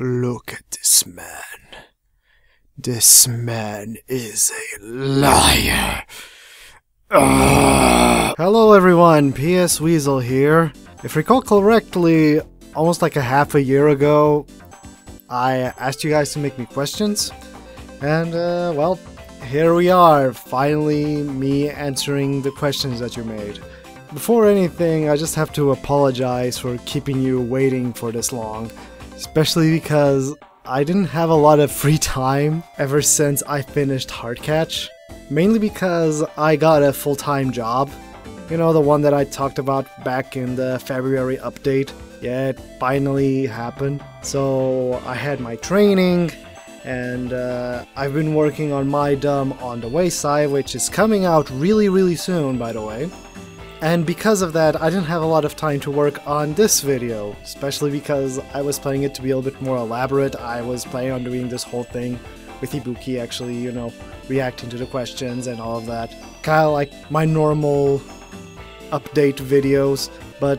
Look at this man. This man is a liar. Hello everyone, PSWeasel here. If I recall correctly, almost like a half a year ago, I asked you guys to make me questions. And, well, here we are, finally me answering the questions that you made. Before anything, I just have to apologize for keeping you waiting for this long. Especially because I didn't have a lot of free time ever since I finished Hardcatch. Mainly because I got a full-time job. You know, the one that I talked about back in the February update. Yeah, it finally happened. So I had my training, and I've been working on my dumb on the wayside, which is coming out really soon, by the way. And because of that, I didn't have a lot of time to work on this video, especially because I was planning it to be a little bit more elaborate. I was planning on doing this whole thing with Ibuki actually, you know, reacting to the questions and all of that. Kinda like my normal update videos, but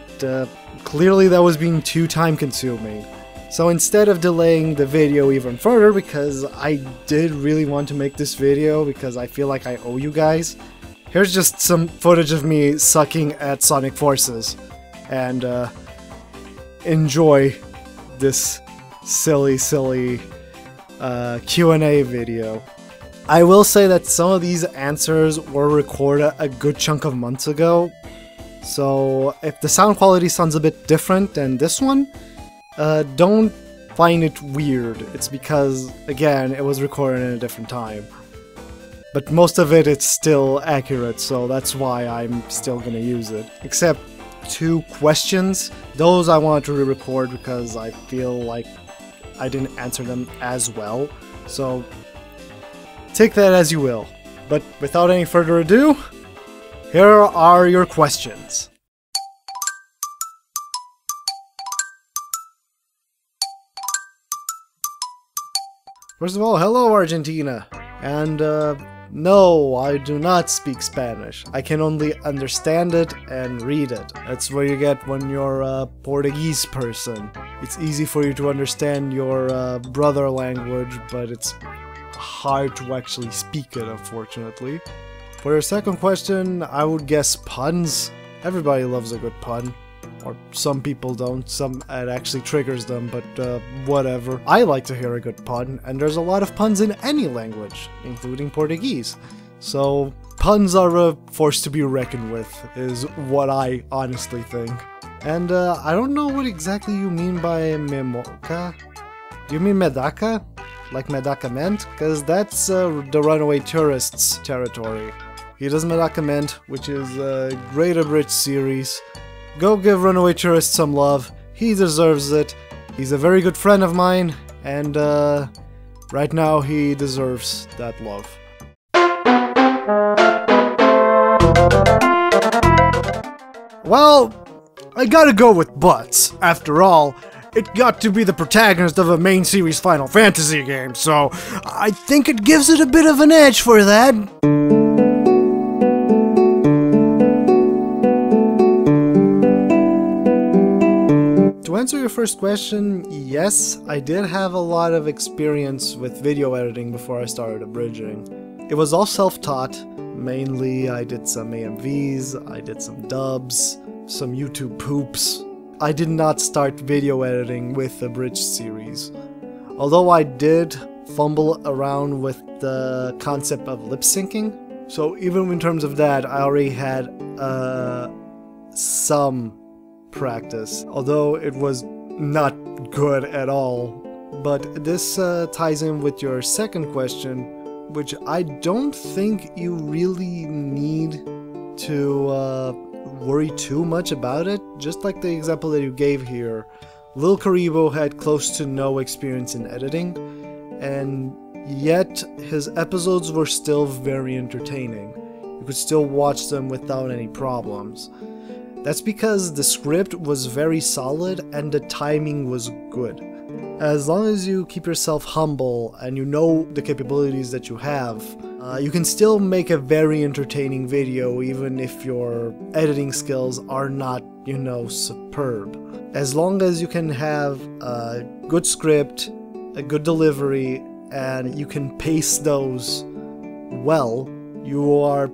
clearly that was being too time consuming. So instead of delaying the video even further, because I did really want to make this video because I feel like I owe you guys, here's just some footage of me sucking at Sonic Forces, and enjoy this silly Q&A video. I will say that some of these answers were recorded a good chunk of months ago, so if the sound quality sounds a bit different than this one, don't find it weird. It's because, again, it was recorded in a different time. But most of it's still accurate, so that's why I'm still gonna use it. Except 2 questions. Those I wanted to re-record because I feel like I didn't answer them as well. So take that as you will. But without any further ado, here are your questions. First of all, hello Argentina! And no, I do not speak Spanish. I can only understand it and read it. That's what you get when you're a Portuguese person. It's easy for you to understand your brother language, but it's hard to actually speak it, unfortunately. For your second question, I would guess puns. Everybody loves a good pun. Or some people don't, some it actually triggers them, but whatever. I like to hear a good pun, and there's a lot of puns in any language, including Portuguese. So, puns are a force to be reckoned with, is what I honestly think. And I don't know what exactly you mean by memoka. Do you mean medaka? Like medicament? Because that's the Runaway Tourists territory. He does medicament, which is a great abridged series. Go give Runaway Tourist some love. He deserves it. He's a very good friend of mine, and right now he deserves that love. Well, I gotta go with butts. After all, it got to be the protagonist of a main series Final Fantasy game, so I think it gives it a bit of an edge for that. To answer your first question, yes, I did have a lot of experience with video editing before I started Abridging. It was all self-taught. Mainly, I did some AMVs, I did some dubs, some YouTube poops. I did not start video editing with the Abridged series. Although I did fumble around with the concept of lip syncing. So even in terms of that, I already had some practice, although it was not good at all. But this ties in with your second question, which I don't think you really need to worry too much about it. Just like the example that you gave here, Lil Karibo had close to no experience in editing, and yet his episodes were still very entertaining. You could still watch them without any problems. That's because the script was very solid and the timing was good. As long as you keep yourself humble and you know the capabilities that you have, you can still make a very entertaining video even if your editing skills are not, you know, superb. As long as you can have a good script, a good delivery, and you can pace those well, you are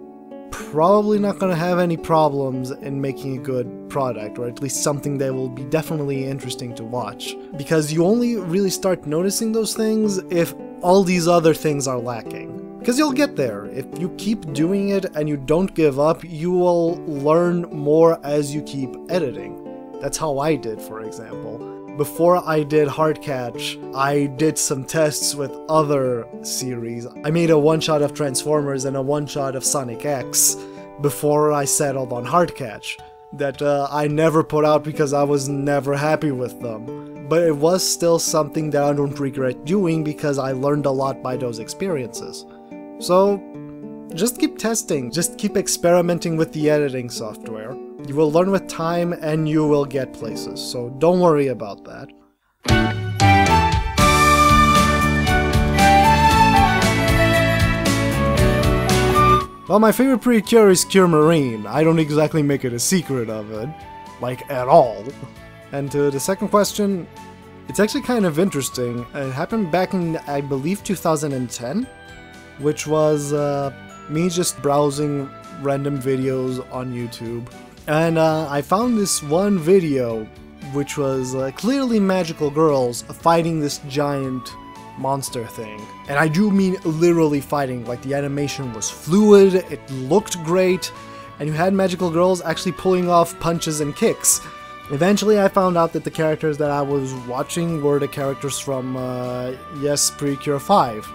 probably not going to have any problems in making a good product, or at least something that will be definitely interesting to watch. Because you only really start noticing those things if all these other things are lacking. Because you'll get there. If you keep doing it and you don't give up, you will learn more as you keep editing. That's how I did, for example. Before I did Hardcatch, I did some tests with other series. I made a one-shot of Transformers and a one-shot of Sonic X before I settled on Hardcatch, that I never put out because I was never happy with them. But it was still something that I don't regret doing because I learned a lot by those experiences. So, just keep testing, just keep experimenting with the editing software. You will learn with time and you will get places, so don't worry about that. Well, my favorite Precure is Cure Marine. I don't exactly make it a secret of it, like at all. And to the second question, it's actually kind of interesting. It happened back in, I believe, 2010, which was me just browsing random videos on YouTube. And I found this one video, which was clearly magical girls fighting this giant monster thing. And I do mean literally fighting, like the animation was fluid, it looked great, and you had magical girls actually pulling off punches and kicks. Eventually I found out that the characters that I was watching were the characters from Yes, Precure 5.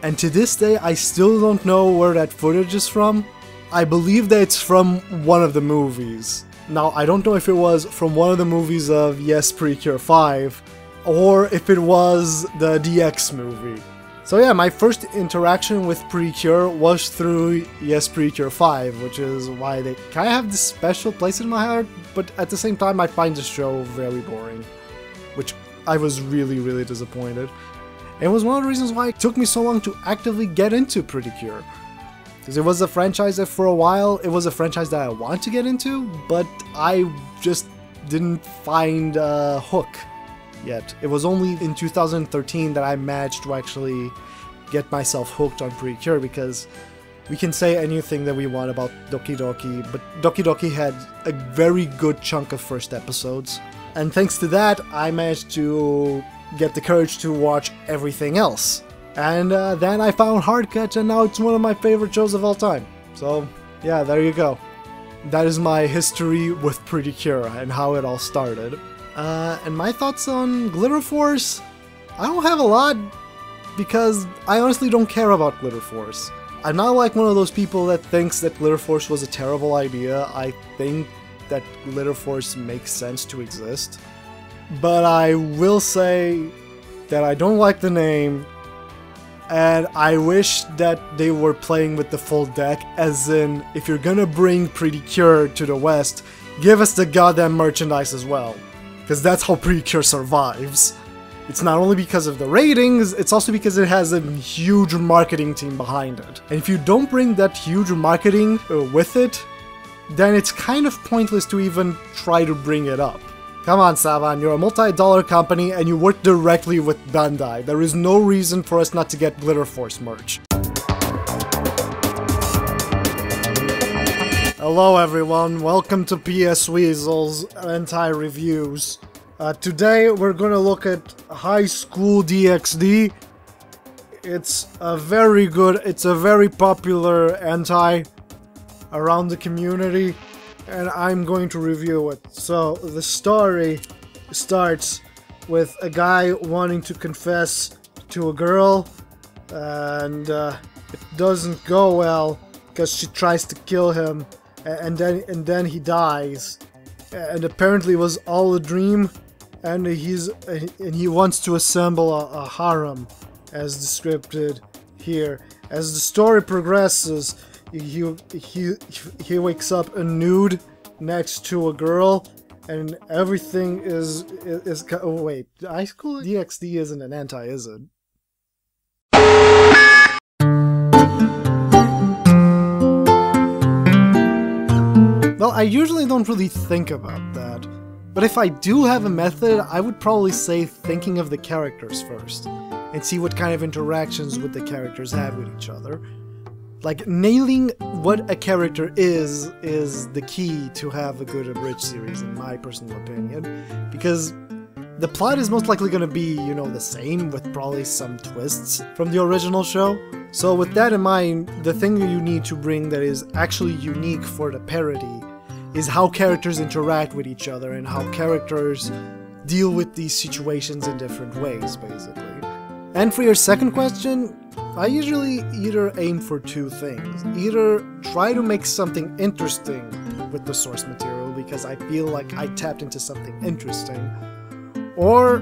And to this day I still don't know where that footage is from. I believe that it's from one of the movies. Now, I don't know if it was from one of the movies of Yes, Precure 5, or if it was the DX movie. So yeah, my first interaction with Precure was through Yes, Precure 5, which is why they kind of have this special place in my heart, but at the same time I find the show very boring, which I was really disappointed. And it was one of the reasons why it took me so long to actively get into Precure. Because it was a franchise that for a while, it was a franchise that I want to get into, but I just didn't find a hook yet. It was only in 2013 that I managed to actually get myself hooked on Precure, because we can say anything that we want about Doki Doki, but Doki Doki had a very good chunk of first episodes. And thanks to that, I managed to get the courage to watch everything else. And then I found Hardcatch, and now it's one of my favorite shows of all time. So, yeah, there you go. That is my history with Precure and how it all started. And my thoughts on Glitter Force? I don't have a lot, because I honestly don't care about Glitter Force. I'm not like one of those people that thinks that Glitter Force was a terrible idea. I think that Glitter Force makes sense to exist. But I will say that I don't like the name, and I wish that they were playing with the full deck, as in, if you're gonna bring Precure to the West, give us the goddamn merchandise as well. Because that's how Precure survives. It's not only because of the ratings, it's also because it has a huge marketing team behind it. And if you don't bring that huge marketing with it, then it's kind of pointless to even try to bring it up. Come on, Saban, you're a multi-dollar company and you work directly with Bandai. There is no reason for us not to get Glitter Force merch. Hello everyone, welcome to PSWeasel's anti-reviews. Today we're gonna look at High School DxD. It's a very popular anti around the community, and I'm going to review it. So the story starts with a guy wanting to confess to a girl, and it doesn't go well because she tries to kill him, and then he dies, and apparently it was all a dream, and he wants to assemble a harem, as described here. As the story progresses, he wakes up a nude next to a girl, and everything is oh wait, High School DxD isn't an anti, is it? Well, I usually don't really think about that, But if I do have a method, I would probably say thinking of the characters first, and see what kind of interactions would the characters have with each other. Like, nailing what a character is the key to have a good Abridged series, in my personal opinion, because the plot is most likely gonna be, you know, the same, with probably some twists from the original show. So with that in mind, the thing that you need to bring that is actually unique for the parody is how characters interact with each other and how characters deal with these situations in different ways, basically. And for your second question, I usually either aim for two things. Either try to make something interesting with the source material because I feel like I tapped into something interesting, or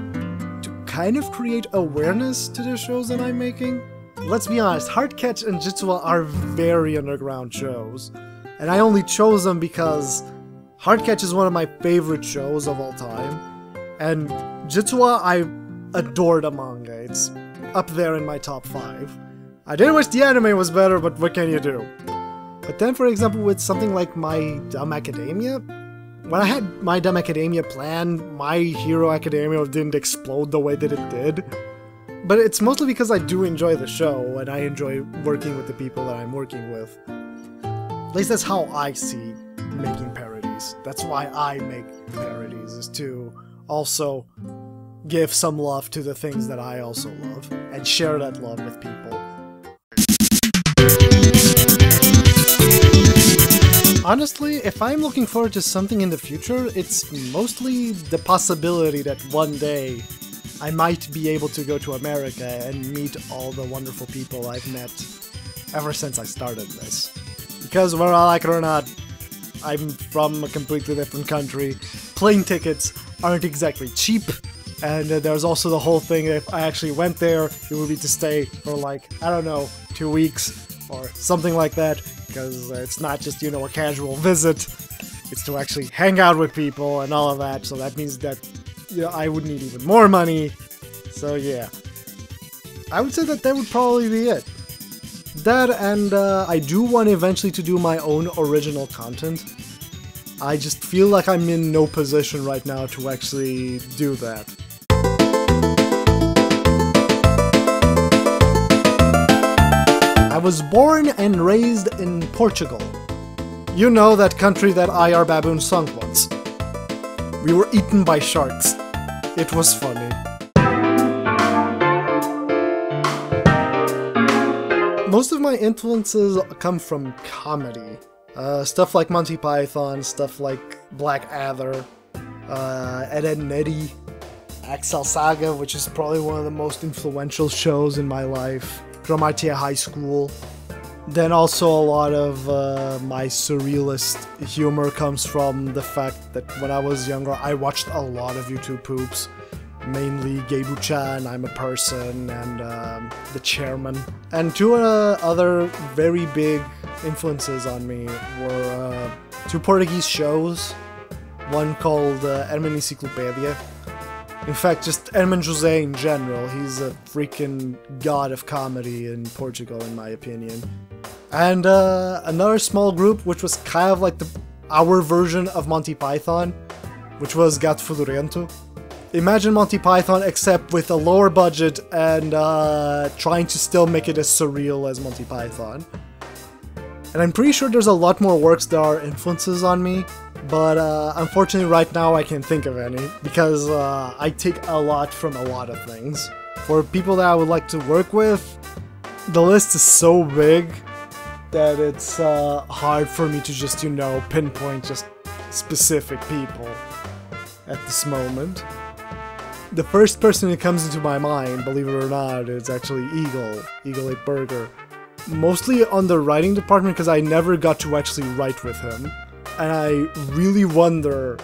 to kind of create awareness to the shows that I'm making. Let's be honest, Heartcatch and Jitsuwa are very underground shows, and I only chose them because Heartcatch is one of my favorite shows of all time, and Jitsuwa, I adore the manga. It's up there in my top 5. I did wish the anime was better, but what can you do? But then, for example, with something like My Dumb Academia, when I had My Dumb Academia planned, My Hero Academia didn't explode the way that it did. But it's mostly because I do enjoy the show, and I enjoy working with the people that I'm working with. At least that's how I see making parodies. That's why I make parodies, is to also give some love to the things that I also love, and share that love with people. Honestly, if I'm looking forward to something in the future, it's mostly the possibility that one day I might be able to go to America and meet all the wonderful people I've met ever since I started this. Because whether I like it or not, I'm from a completely different country. Plane tickets aren't exactly cheap, and there's also the whole thing that if I actually went there, it would be to stay for like, I don't know, 2 weeks or something like that, because it's not just, you know, a casual visit, it's to actually hang out with people and all of that, so that means that, you know, I would need even more money, so yeah. I would say that would probably be it. That, and I do want eventually to do my own original content. I just feel like I'm in no position right now to actually do that. I was born and raised in Portugal. You know, that country that IR Baboon sung once. We were eaten by sharks. It was funny. Most of my influences come from comedy. Stuff like Monty Python, stuff like Black Adder, Ed, Edd n Eddy, Axel Saga, which is probably one of the most influential shows in my life, Cromartie High School. Then also a lot of my surrealist humor comes from the fact that when I was younger I watched a lot of YouTube poops, mainly Geibu-chan, I'm a Person, and The Chairman. And two other very big influences on me were 2 Portuguese shows, one called Herman Enciclopedia. In fact, just Herman José in general, he's a freaking god of comedy in Portugal, in my opinion. And another small group, which was kind of like our version of Monty Python, which was Gato Fedorento. Imagine Monty Python, except with a lower budget and trying to still make it as surreal as Monty Python. And I'm pretty sure there's a lot more works that are influences on me, but unfortunately right now I can't think of any, because I take a lot from a lot of things. For people that I would like to work with, the list is so big that it's hard for me to just, you know, pinpoint just specific people at this moment. The first person that comes into my mind, believe it or not, is actually Eagle 8 Burger. Mostly on the writing department, because I never got to actually write with him. And I really wonder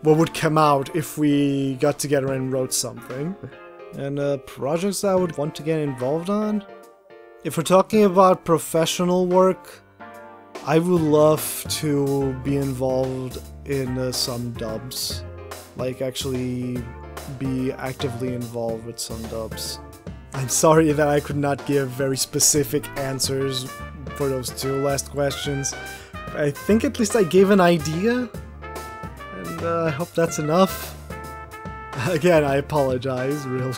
what would come out if we got together and wrote something. And projects I would want to get involved on? If we're talking about professional work, I would love to be involved in some dubs. Like, actually be actively involved with some dubs. I'm sorry that I could not give very specific answers for those 2 last questions. I think at least I gave an idea, and and I hope that's enough. Again, I apologize, really.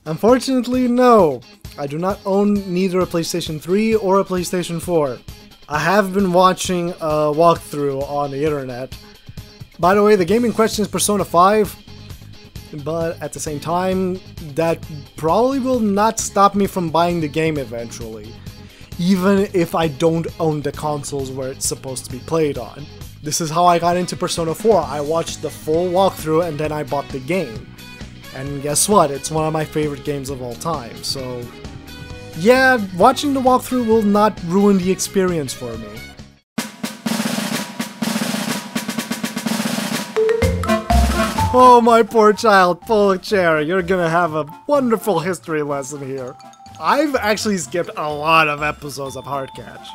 Unfortunately, no. I do not own neither a PlayStation 3 or a PlayStation 4. I have been watching a walkthrough on the internet. By the way, the game in question is Persona 5, but at the same time, that probably will not stop me from buying the game eventually, even if I don't own the consoles where it's supposed to be played on. This is how I got into Persona 4. I watched the full walkthrough and then I bought the game. And guess what? It's one of my favorite games of all time, so yeah, watching the walkthrough will not ruin the experience for me. Oh, my poor child, pull a chair. You're gonna have a wonderful history lesson here. I've actually skipped a lot of episodes of Hardcatch.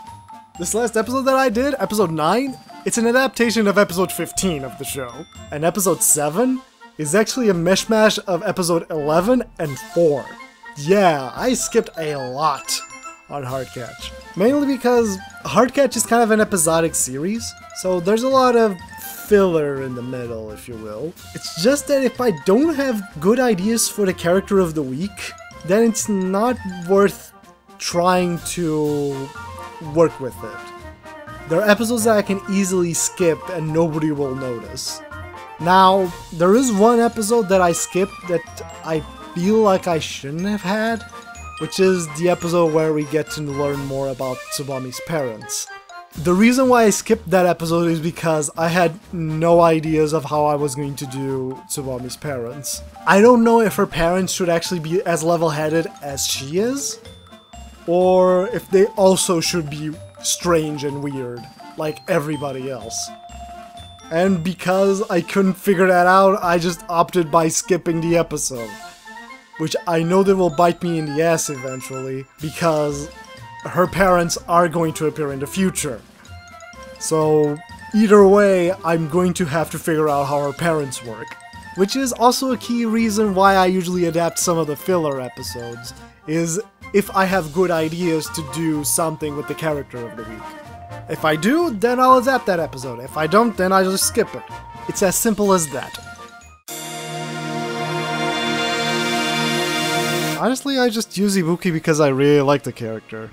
This last episode that I did, episode 9, it's an adaptation of episode 15 of the show. And episode 7 is actually a mishmash of episode 11 and 4. Yeah, I skipped a lot on Hardcatch. Mainly because Hardcatch is kind of an episodic series, so there's a lot of filler in the middle, if you will. It's just that if I don't have good ideas for the character of the week, then it's not worth trying to work with it. There are episodes that I can easily skip and nobody will notice. Now, there is one episode that I skipped that I feel like I shouldn't have had, which is the episode where we get to learn more about Tsubami's parents. The reason why I skipped that episode is because I had no ideas of how I was going to do Tsubami's parents. I don't know if her parents should actually be as level-headed as she is, or if they also should be strange and weird, like everybody else. And because I couldn't figure that out, I just opted by skipping the episode. Which I know that will bite me in the ass eventually, because her parents are going to appear in the future. So either way, I'm going to have to figure out how her parents work. Which is also a key reason why I usually adapt some of the filler episodes, is if I have good ideas to do something with the character of the week. If I do, then I'll adapt that episode. If I don't, then I just skip it. It's as simple as that. Honestly, I just use Ibuki because I really like the character.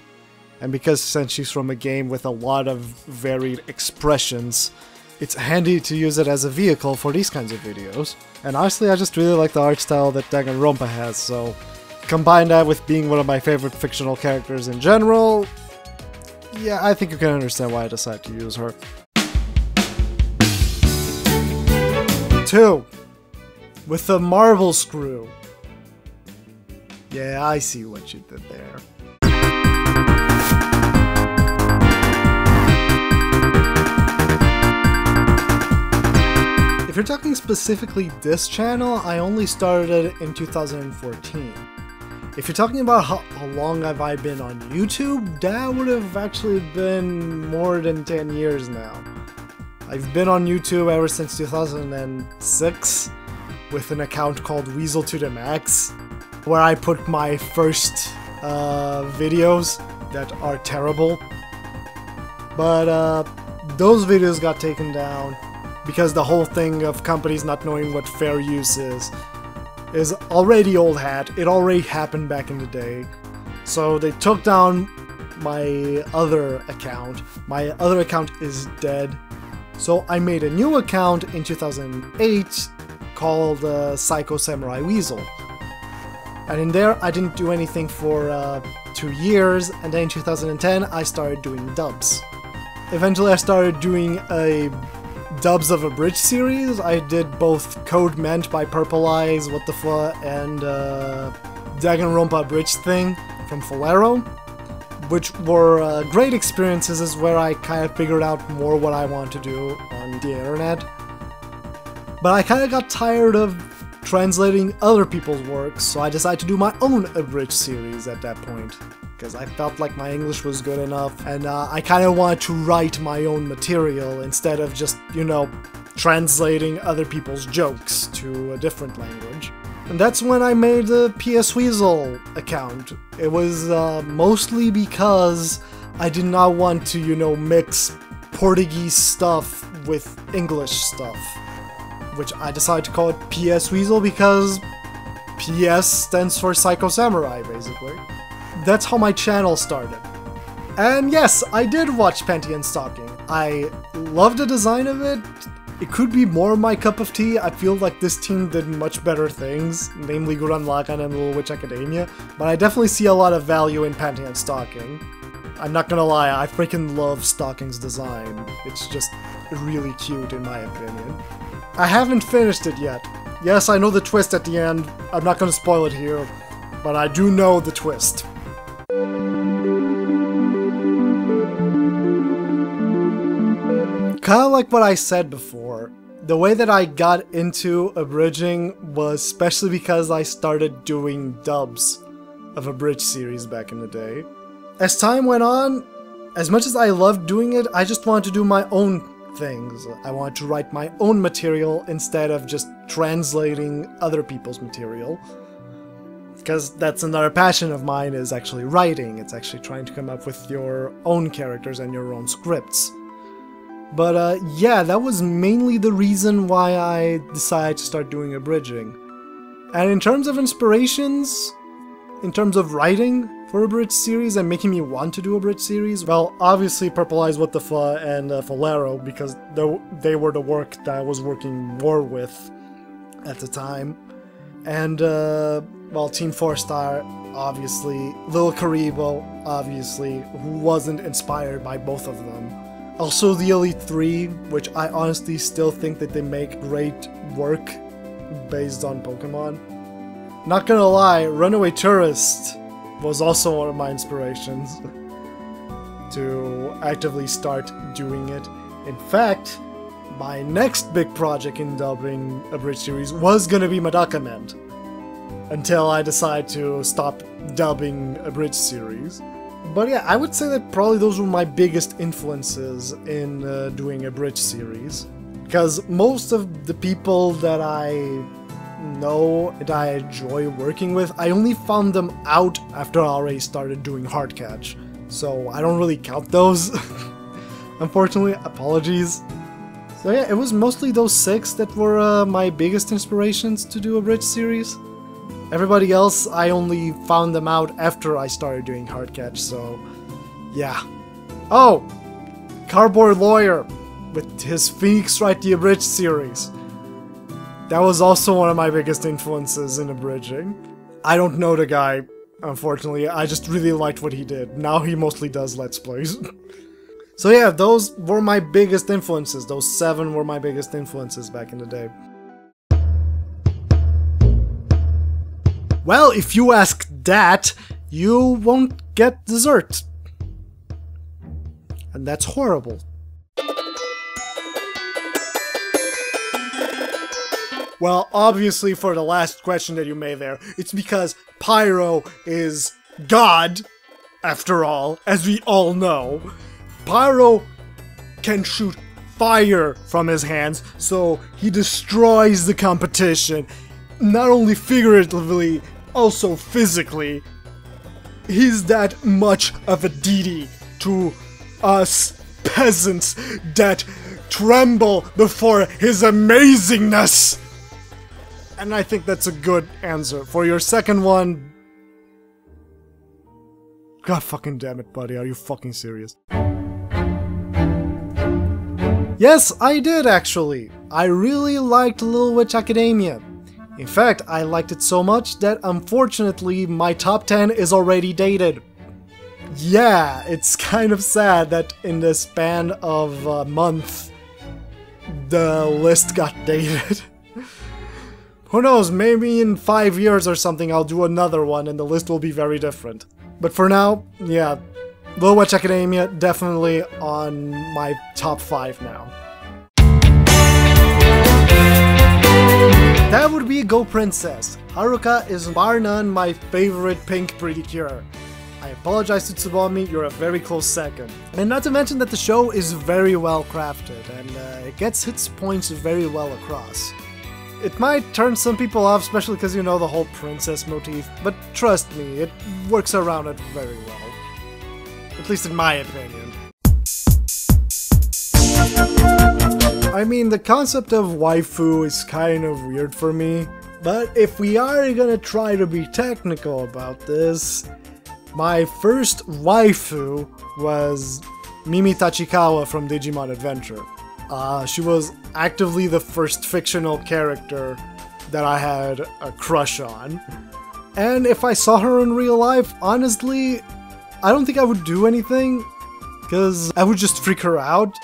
And because since she's from a game with a lot of varied expressions, it's handy to use it as a vehicle for these kinds of videos. And honestly, I just really like the art style that Danganronpa has, so combine that with being one of my favorite fictional characters in general, yeah, I think you can understand why I decided to use her. 2. With the marble screw. Yeah, I see what you did there. If you're talking specifically this channel, I only started it in 2014. If you're talking about how long have I been on YouTube, that would have actually been more than 10 years now. I've been on YouTube ever since 2006 with an account called Weasel to the Max, where I put my first videos that are terrible. But those videos got taken down because the whole thing of companies not knowing what fair use is already old hat. It already happened back in the day. So they took down my other account. My other account is dead. So I made a new account in 2008 called Psycho Samurai Weasel. And in there I didn't do anything for 2 years, and then in 2010 I started doing dubs. Eventually I started doing a dubs of Abridged series. I did both Code Meant by Purple Eyes, What the Fuck, and Danganronpa Abridged thing from Falero, which were great experiences, is where I kind of figured out more what I want to do on the internet. But I kind of got tired of translating other people's works, so I decided to do my own Abridged series at that point, because I felt like my English was good enough, and I kind of wanted to write my own material instead of just, you know, translating other people's jokes to a different language. And that's when I made the PSWeasel account. It was mostly because I did not want to, you know, mix Portuguese stuff with English stuff, which I decided to call it PSWeasel because PS stands for Psycho Samurai, basically. That's how my channel started. And yes, I did watch Panty and Stocking. I love the design of it. It could be more my cup of tea. I feel like this team did much better things, namely Gurren Lagann and Little Witch Academia, but I definitely see a lot of value in Panty and Stocking. I'm not gonna lie, I freaking love Stocking's design. It's just really cute in my opinion. I haven't finished it yet. Yes, I know the twist at the end. I'm not gonna spoil it here, but I do know the twist. Kinda like what I said before, the way that I got into Abridging was especially because I started doing dubs of Abridged series back in the day. As time went on, as much as I loved doing it, I just wanted to do my own things. I wanted to write my own material instead of just translating other people's material. Because that's another passion of mine, is actually writing. It's actually trying to come up with your own characters and your own scripts. But yeah, that was mainly the reason why I decided to start doing Abridging. And in terms of inspirations, in terms of writing for a Abridged series and making me want to do a Abridged series, well, obviously Purple Eyes What the Fa and Falero, because they were the work that I was working more with at the time. And, well, Team 4 Star, obviously. Lil Karibo, obviously, who wasn't inspired by both of them. Also the Elite 3, which I honestly still think that they make great work based on Pokemon. Not gonna lie, Runaway Tourist was also one of my inspirations to actively start doing it. In fact, my next big project in dubbing a Bridge series was gonna be Medicament, until I decided to stop dubbing a Bridge series. But yeah, I would say that probably those were my biggest influences in doing a Bridge series. Because most of the people that I know that I enjoy working with, I only found them out after I already started doing Hard Catch. So I don't really count those. Unfortunately, apologies. So yeah, it was mostly those 6 that were my biggest inspirations to do a Bridge series. Everybody else, I only found them out after I started doing Hard Catch, so yeah. Oh! Cardboard Lawyer with his Phoenix Wright the Abridged series. That was also one of my biggest influences in Abridging. I don't know the guy, unfortunately, I just really liked what he did. Now he mostly does Let's Plays. So yeah, those were my biggest influences. Those 7 were my biggest influences back in the day. Well, if you ask that, you won't get dessert. And that's horrible. Well, obviously for the last question that you made there, it's because Pyro is God, after all, as we all know. Pyro can shoot fire from his hands, so he destroys the competition. Not only figuratively, also physically. He's that much of a deity to us peasants that tremble before his amazingness. And I think that's a good answer. For your second one... God fucking damn it, buddy. Are you fucking serious? Yes, I did actually. I really liked Little Witch Academia. In fact, I liked it so much that unfortunately my top 10 is already dated. Yeah, it's kind of sad that in the span of a month, the list got dated. Who knows, maybe in 5 years or something I'll do another one and the list will be very different. But for now, yeah, Little Witch Academia definitely on my top 5 now. That would be Go Princess. Haruka is bar none my favorite pink pretty cure. I apologize to Tsubami, you're a very close second. And not to mention that the show is very well crafted and it gets its points very well across. It might turn some people off, especially because you know the whole princess motif, but trust me, it works around it very well. at least in my opinion. I mean, the concept of waifu is kind of weird for me, but if we are gonna try to be technical about this, my first waifu was Mimi Tachikawa from Digimon Adventure. She was actively the first fictional character that I had a crush on. And if I saw her in real life, honestly, I don't think I would do anything, because I would just freak her out.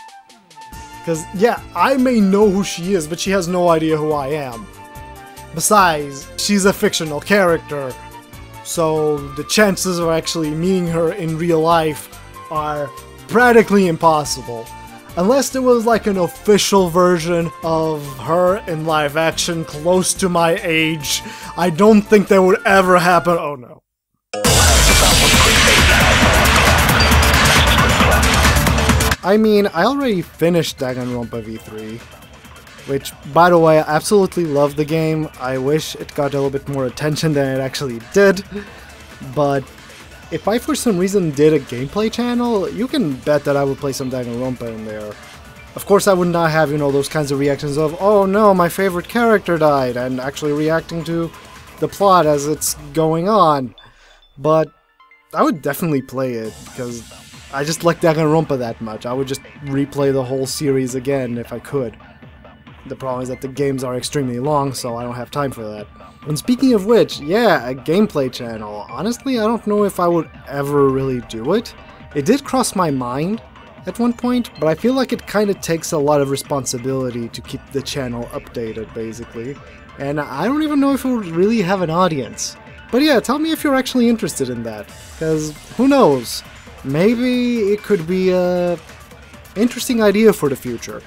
Because, yeah, I may know who she is, but she has no idea who I am. Besides, she's a fictional character, so the chances of actually meeting her in real life are practically impossible. Unless there was like an official version of her in live action close to my age, I don't think that would ever happen. Oh no. I mean, I already finished Danganronpa V3, which, by the way, I absolutely love the game. I wish it got a little bit more attention than it actually did, but if I for some reason did a gameplay channel, you can bet that I would play some Danganronpa in there. Of course I would not have, you know, those kinds of reactions of, oh no, my favorite character died, and actually reacting to the plot as it's going on. But I would definitely play it, because I just like Danganronpa that much. I would just replay the whole series again if I could. The problem is that the games are extremely long, so I don't have time for that. And speaking of which, yeah, a gameplay channel. Honestly, I don't know if I would ever really do it. It did cross my mind at one point, but I feel like it kind of takes a lot of responsibility to keep the channel updated, basically. And I don't even know if it would really have an audience. But yeah, tell me if you're actually interested in that, because who knows? Maybe it could be a interesting idea for the future.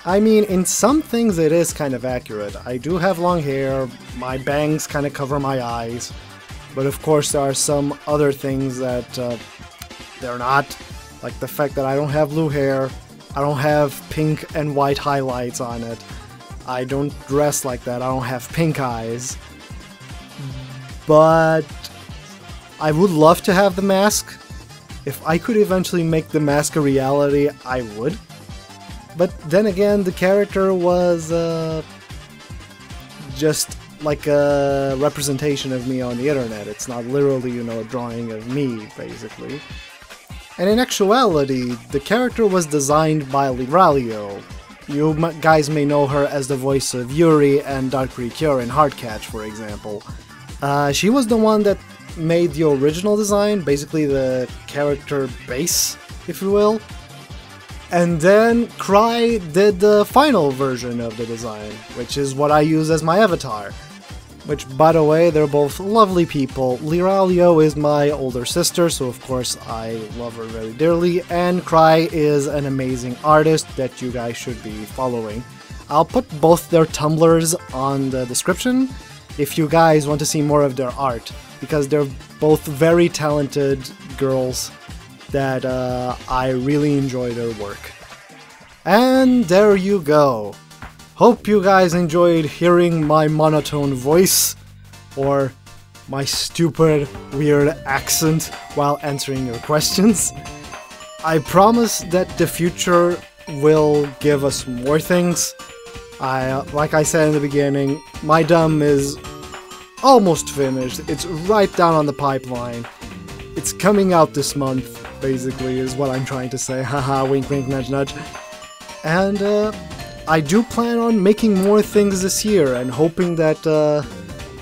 I mean, in some things it is kind of accurate. I do have long hair, my bangs kind of cover my eyes, but of course there are some other things that they're not, like the fact that I don't have blue hair, I don't have pink and white highlights on it, I don't dress like that, I don't have pink eyes, but I would love to have the mask. If I could eventually make the mask a reality, I would. But then again, the character was just like a representation of me on the internet. It's not literally, you know, a drawing of me, basically. And in actuality, the character was designed by Lyralio. You guys may know her as the voice of Yuri and Dark Precure in Heartcatch, for example. She was the one that made the original design, basically the character base, if you will. And then Cry did the final version of the design, which is what I use as my avatar. Which, by the way, they're both lovely people. Lyralio is my older sister, so of course I love her very dearly, and Cry is an amazing artist that you guys should be following. I'll put both their Tumblrs on the description if you guys want to see more of their art, because they're both very talented girls that I really enjoy their work. And there you go. Hope you guys enjoyed hearing my monotone voice, or my stupid, weird accent while answering your questions. I promise that the future will give us more things. Like I said in the beginning, my dumb is almost finished. It's right down on the pipeline. It's coming out this month, basically, is what I'm trying to say. Haha, wink wink, nudge nudge. And I do plan on making more things this year, and hoping that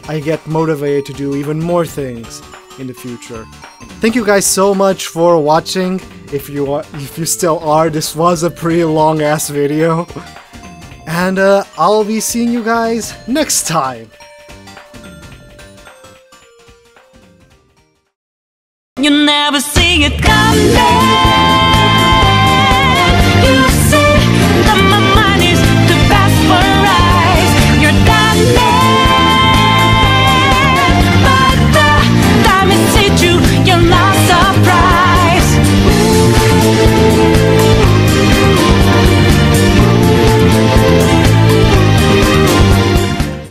I get motivated to do even more things in the future. Thank you guys so much for watching. If you still are, this was a pretty long ass video. And I'll be seeing you guys next time.